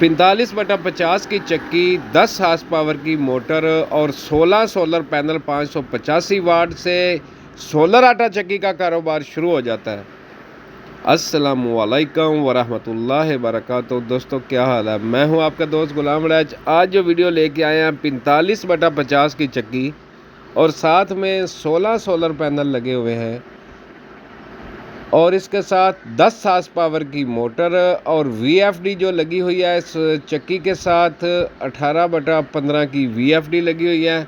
45/50 की चक्की, 10 horse power की मोटर और 16 सोलर पैनल 585 वाट से सोलर आटा चक्की का कारोबार शुरू हो जाता है। अस्सलामुअलैकुम वरहमतुल्लाहि वबरकातुहू। दोस्तों क्या हाल है, मैं हूं आपका दोस्त गुलाम राज। आज जो वीडियो लेके आए हैं 45/50 की चक्की और साथ में 16 सोलर पैनल लगे हुए हैं और इसके साथ 10 हार्स पावर की मोटर और VFD जो लगी हुई है इस चक्की के साथ 18/15 की VFD लगी हुई है।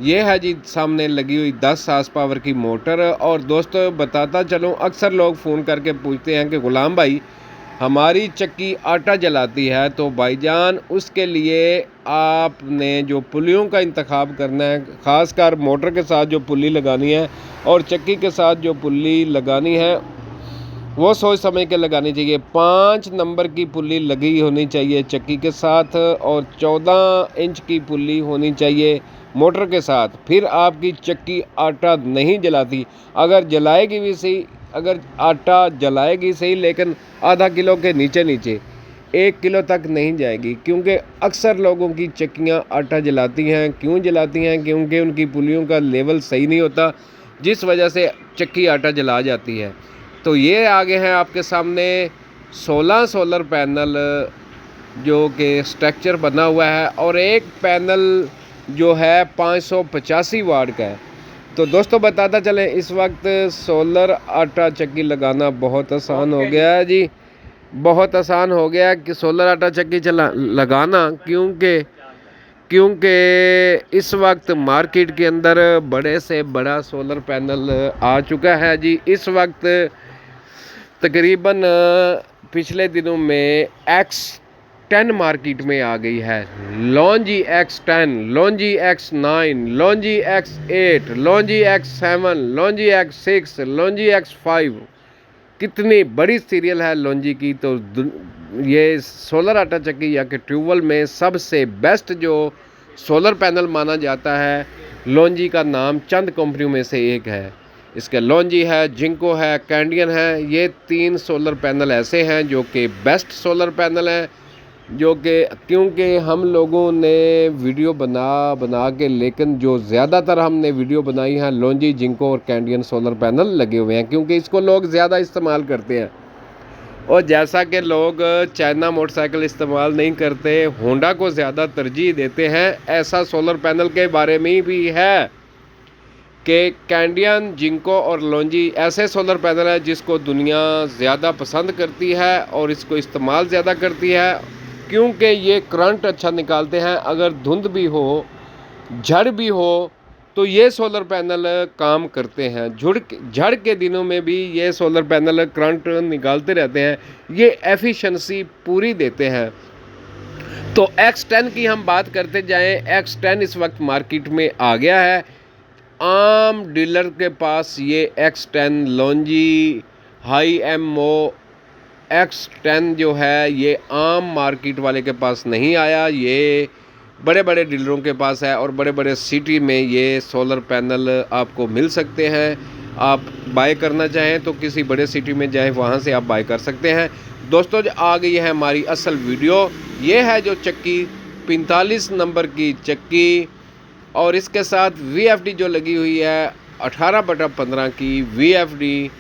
ये है जी सामने लगी हुई 10 हार्स पावर की मोटर। और दोस्तों बताता चलूँ, अक्सर लोग फ़ोन करके पूछते हैं कि गुलाम भाई हमारी चक्की आटा जलाती है, तो भाईजान उसके लिए आपने जो पुलियों का इंतखाब करना है, ख़ासकर मोटर के साथ जो पुली लगानी है और चक्की के साथ जो पुली लगानी है वो सोच समझ के लगानी चाहिए। 5 नंबर की पुल्ली लगी होनी चाहिए चक्की के साथ और 14 इंच की पुल्ली होनी चाहिए मोटर के साथ। फिर आपकी चक्की आटा नहीं जलाती। अगर जलाएगी भी सही, अगर आटा जलाएगी सही, लेकिन आधा किलो के नीचे नीचे 1 किलो तक नहीं जाएगी, क्योंकि अक्सर लोगों की चक्कियाँ आटा जलाती हैं। क्यों जलाती हैं? क्योंकि उनकी पुलियों का लेवल सही नहीं होता, जिस वजह से चक्की आटा जला जाती है। तो ये आगे हैं आपके सामने 16 सोलर पैनल जो कि स्ट्रक्चर बना हुआ है और एक पैनल जो है 585 वाट का है। तो दोस्तों बताता चलें, इस वक्त सोलर आटा चक्की लगाना बहुत आसान हो गया है जी। बहुत आसान हो गया है कि सोलर आटा चक्की लगाना, क्योंकि इस वक्त मार्केट के अंदर बड़े से बड़ा सोलर पैनल आ चुका है जी। इस वक्त तकरीबन पिछले दिनों में X10 मार्केट में आ गई है। लॉन्जी X10, लॉन्जी X9, लॉन्जी X8, लॉन्जी X7, लॉन्जी X6, लॉन्जी X5। कितनी बड़ी सीरियल है लॉन्जी की। तो ये सोलर आटा चक्की या कि ट्यूबवेल में सबसे बेस्ट जो सोलर पैनल माना जाता है, लॉन्जी का नाम चंद कंपनियों में से एक है। इसके लॉन्जी है, जिंको है, कैंडियन है। ये 3 सोलर पैनल ऐसे हैं जो कि बेस्ट सोलर पैनल हैं, जो कि क्योंकि हम लोगों ने वीडियो बना के, लेकिन जो ज़्यादातर हमने वीडियो बनाई हैं लॉन्जी, जिंको और कैंडियन सोलर पैनल लगे हुए हैं, क्योंकि इसको लोग ज़्यादा इस्तेमाल करते हैं। और जैसा कि लोग चाइना मोटरसाइकिल इस्तेमाल नहीं करते, होंडा को ज़्यादा तरजीह देते हैं, ऐसा सोलर पैनल के बारे में भी है कि कैंडियन, जिंको और लॉन्जी ऐसे सोलर पैनल है जिसको दुनिया ज़्यादा पसंद करती है और इसको इस्तेमाल ज़्यादा करती है, क्योंकि ये करंट अच्छा निकालते हैं। अगर धुंध भी हो, झड़ भी हो, तो ये सोलर पैनल काम करते हैं। झड़ के दिनों में भी ये सोलर पैनल करंट निकालते रहते हैं। ये एफिशिएंसी पूरी देते हैं। तो X10 की हम बात करते जाएं, X10 इस वक्त मार्केट में आ गया है। आम डीलर के पास ये X10 लॉन्जी HiMO X10 जो है ये आम मार्केट वाले के पास नहीं आया। ये बड़े बड़े डीलरों के पास है और बड़े बड़े सिटी में ये सोलर पैनल आपको मिल सकते हैं। आप बाय करना चाहें तो किसी बड़े सिटी में जाएं, वहाँ से आप बाय कर सकते हैं। दोस्तों जो आ गई है हमारी असल वीडियो, ये है जो चक्की 45 नंबर की चक्की और इसके साथ VFD जो लगी हुई है 18/15 की VFD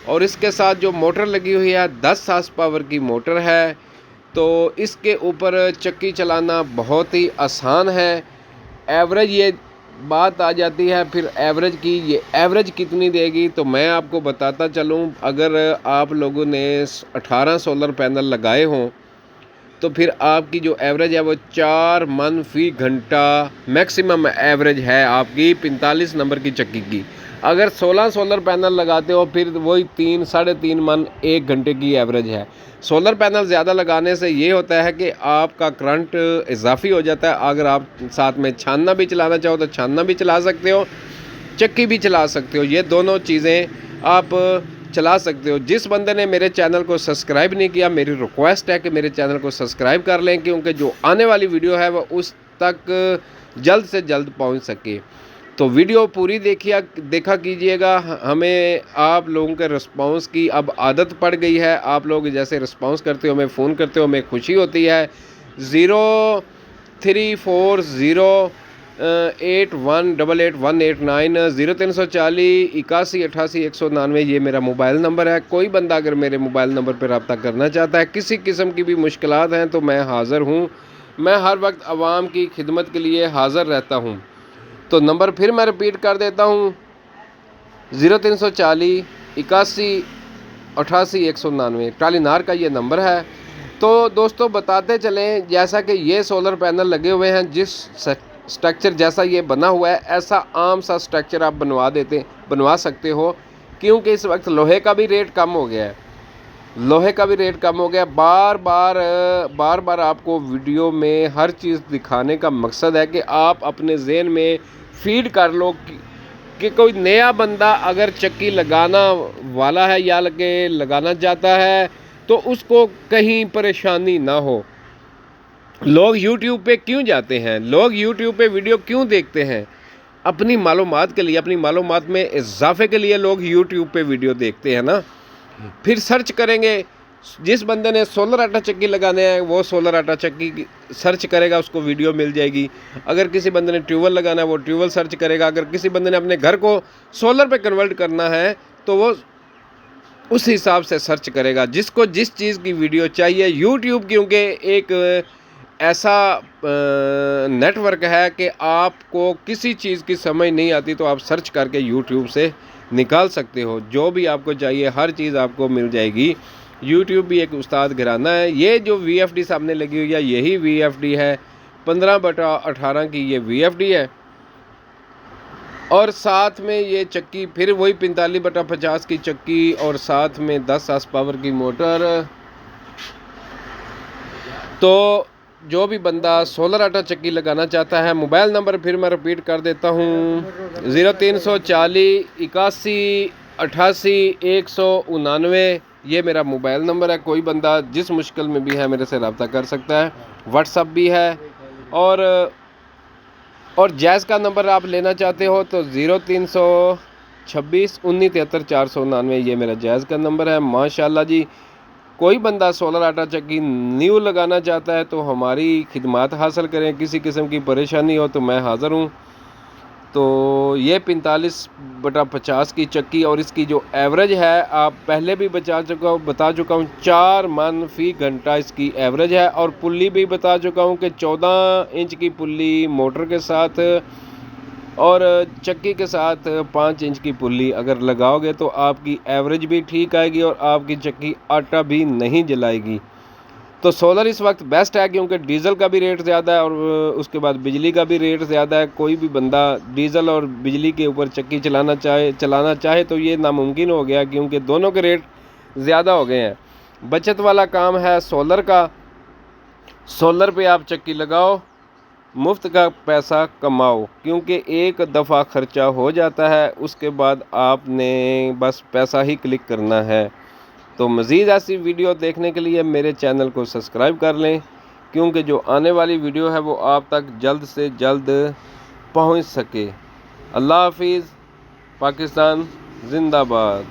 और इसके साथ जो मोटर लगी हुई है 10 हार्स पावर की मोटर है। तो इसके ऊपर चक्की चलाना बहुत ही आसान है। एवरेज ये बात आ जाती है, फिर एवरेज की, ये एवरेज कितनी देगी तो मैं आपको बताता चलूँ। अगर आप लोगों ने 18 सोलर पैनल लगाए हों तो फिर आपकी जो एवरेज है वो 4 मन फी घंटा मैक्सिमम एवरेज है आपकी 45 नंबर की चक्की की। अगर 16 सोलर पैनल लगाते हो फिर वही 3-3.5 मन 1 घंटे की एवरेज है। सोलर पैनल ज़्यादा लगाने से ये होता है कि आपका करंट इजाफी हो जाता है। अगर आप साथ में छानना भी चलाना चाहो तो छानना भी चला सकते हो, चक्की भी चला सकते हो। ये दोनों चीज़ें आप चला सकते हो। जिस बंदे ने मेरे चैनल को सब्सक्राइब नहीं किया, मेरी रिक्वेस्ट है कि मेरे चैनल को सब्सक्राइब कर लें, क्योंकि जो आने वाली वीडियो है वो उस तक जल्द से जल्द पहुंच सके। तो वीडियो पूरी देखा कीजिएगा। हमें आप लोगों के रिस्पांस की अब आदत पड़ गई है। आप लोग जैसे रिस्पांस करते हो, हमें फ़ोन करते हो, हमें खुशी होती है। 034081888189 0340 8188 199 ये मेरा मोबाइल नंबर है। कोई बंदा अगर मेरे मोबाइल नंबर पर रब्ता करना चाहता है, किसी किस्म की भी मुश्किलात हैं, तो मैं हाज़िर हूँ। मैं हर वक्त आवाम की खिदमत के लिए हाज़िर रहता हूँ। तो नंबर फिर मैं रिपीट कर देता हूँ, 0340 81 88 199 टालीनार का ये नंबर है। तो दोस्तों बताते चलें, जैसा कि ये सोलर पैनल लगे हुए हैं, जिस स्ट्रक्चर जैसा ये बना हुआ है, ऐसा आम सा स्ट्रक्चर आप बनवा सकते हो, क्योंकि इस वक्त लोहे का भी रेट कम हो गया है। बार बार आपको वीडियो में हर चीज़ दिखाने का मकसद है कि आप अपने ज़हन में फीड कर लो कि कोई नया बंदा अगर चक्की लगाना वाला है या लगाना चाहता है तो उसको कहीं परेशानी ना हो। लोग YouTube पे क्यों जाते हैं, लोग YouTube पे वीडियो क्यों देखते हैं? अपनी मालूमात के लिए, अपनी मालूमात में इजाफे के लिए लोग YouTube पे वीडियो देखते हैं ना। फिर सर्च करेंगे, जिस बंदे ने सोलर आटा चक्की लगाने हैं वो सोलर आटा चक्की सर्च करेगा, उसको वीडियो मिल जाएगी। अगर किसी बंदे ने ट्यूबवेल लगाना है वो ट्यूबवेल सर्च करेगा। अगर किसी बंदे ने अपने घर को सोलर पे कन्वर्ट करना है तो वो उस हिसाब से सर्च करेगा, जिसको जिस चीज़ की वीडियो चाहिए। यूट्यूब क्योंकि एक ऐसा नेटवर्क है कि आपको किसी चीज़ की समझ नहीं आती तो आप सर्च करके यूट्यूब से निकाल सकते हो। जो भी आपको चाहिए हर चीज़ आपको मिल जाएगी। यूट्यूब भी एक उस्ताद घराना है। ये जो VFD सामने लगी हुई है यही VFD है, 15/18 की ये VFD है। और साथ में ये चक्की फिर वही 45/50 की चक्की, और साथ में 10 हॉर्स पावर की मोटर। तो जो भी बंदा सोलर आटा चक्की लगाना चाहता है, मोबाइल नंबर फिर मैं रिपीट कर देता हूँ, 0340 81 88 199 ये मेरा मोबाइल नंबर है। कोई बंदा जिस मुश्किल में भी है मेरे से रब्ता कर सकता है। व्हाट्सअप भी है, और जैज़ का नंबर आप लेना चाहते हो तो 0326 1973 499 ये मेरा जैज़ का नंबर है। माशाल्लाह जी, कोई बंदा सोलर आटा चक्की न्यू लगाना चाहता है तो हमारी खिदमत हासिल करें। किसी किस्म की परेशानी हो तो मैं हाज़िर हूँ। तो ये 45/50 की चक्की, और इसकी जो एवरेज है आप पहले भी बता चुका हूँ 4 मन फ़ी घंटा इसकी एवरेज है। और पुल्ली भी बता चुका हूँ कि 14 इंच की पुल्ली मोटर के साथ और चक्की के साथ 5 इंच की पुल्ली अगर लगाओगे तो आपकी एवरेज भी ठीक आएगी और आपकी चक्की आटा भी नहीं जलाएगी। तो सोलर इस वक्त बेस्ट है, क्योंकि डीज़ल का भी रेट ज़्यादा है और उसके बाद बिजली का भी रेट ज़्यादा है। कोई भी बंदा डीज़ल और बिजली के ऊपर चक्की चलाना चाहे तो ये नामुमकिन हो गया, क्योंकि दोनों के रेट ज़्यादा हो गए हैं। बचत वाला काम है सोलर का। सोलर पे आप चक्की लगाओ, मुफ्त का पैसा कमाओ, क्योंकि एक दफ़ा ख़र्चा हो जाता है, उसके बाद आपने बस पैसा ही क्लिक करना है। तो मज़ीद ऐसी वीडियो देखने के लिए मेरे चैनल को सब्सक्राइब कर लें, क्योंकि जो आने वाली वीडियो है वो आप तक जल्द से जल्द पहुंच सके। अल्लाह हाफिज़। पाकिस्तान जिंदाबाद।